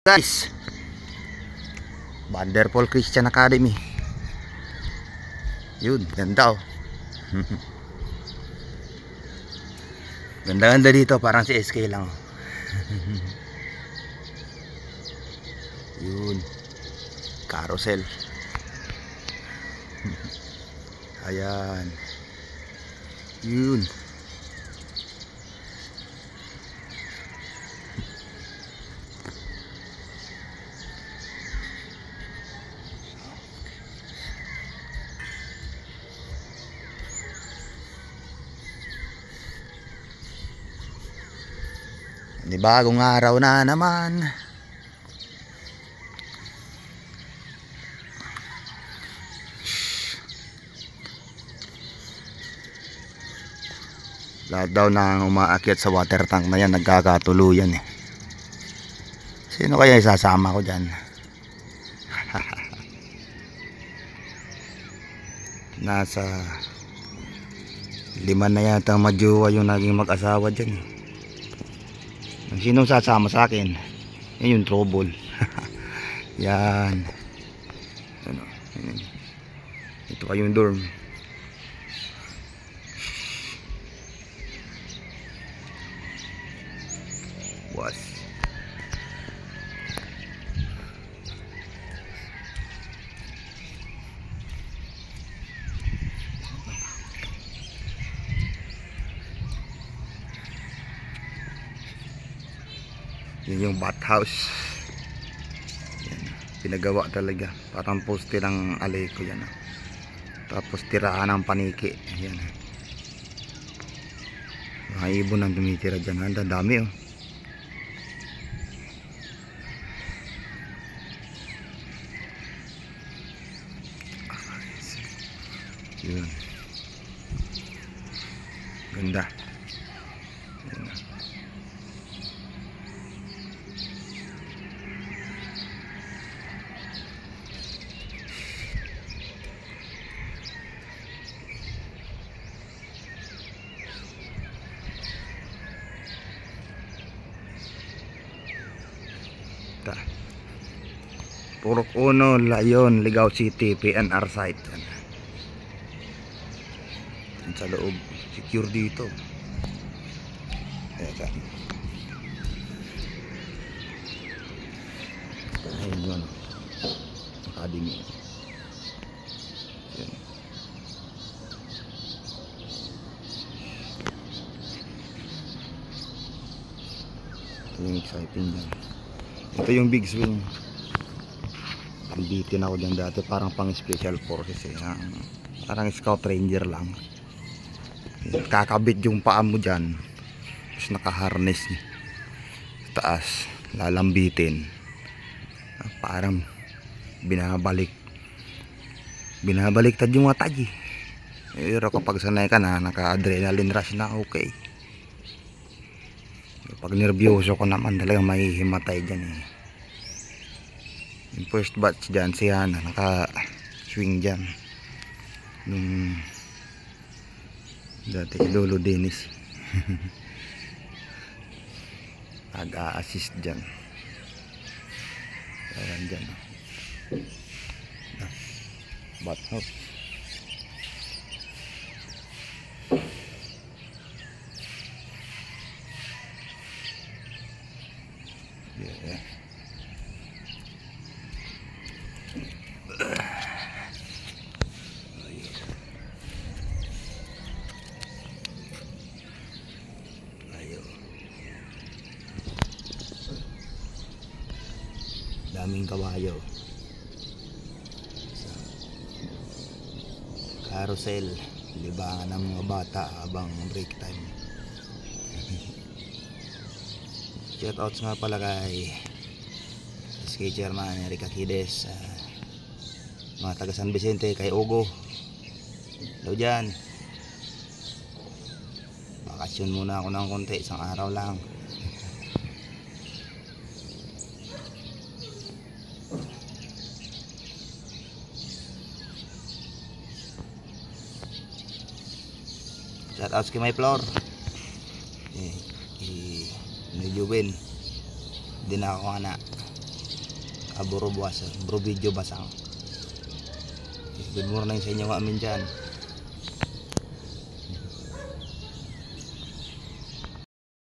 Guys, Wonderful Christian Academy. Yun, ganda oh. Ganda-ganda dito, parang si SK lang oh. Yun, carousel. Ayan. Yun. Di bagong araw na naman. Lahat daw na umaakyat sa water tank na yan nagkakatuluyan eh. Sino kaya isasama ko dyan? Nasa 5 na yata majowa yung naging mag-asawa dyan eh. Sinong sasama sa akin? Yan yung trouble. Yan. Ano? Ito kayong dorm. Was. Yun yung bathhouse. Yan. Pinagawa talaga. Parang poste ng aleko yan. Tapos tirahan ng paniki. Yan. Mga ibon ang tumitira dyan. Ang dami oh. Yun. Ganda. Yun. Purok Uno, Layon, Ligao City, PNR site. Sa loob, secure dito. Ayan. Ayun yun. Academy. Ayan. Ito yung exciting dyan. Ito yung big swing. Bitin ako dyan dati, parang pang special forces eh. Parang scout ranger lang. Kakabit yung paa mo dyan, tapos nakaharness sa taas, lalambitin. Parang binabaliktad yung mga tagi. Pero kapag sanay ka na, naka-adrenaline rush na, okay. Pag nervyoso ko naman, talagang mahihimatay dyan eh. Yung first batch dyan, si Hana, naka-swing dyan. Nung dati kay Lolo Dennis. Nag-a-assist dyan. Ayan dyan. Bathhouse. Yeah. Daming kawayo. Carousel, libangan ng mga bata habang break time. Shoutouts nga pala kay SK Chairman Erica Kides, mga taga San Vicente, kay Ugo. Hello dyan. Bakasyon muna ako ng konti, isang araw lang. Shoutouts kay my floor. Medyo win. Hindi na ako anak. Bro video basang. Good morning sa inyo nga amin dyan.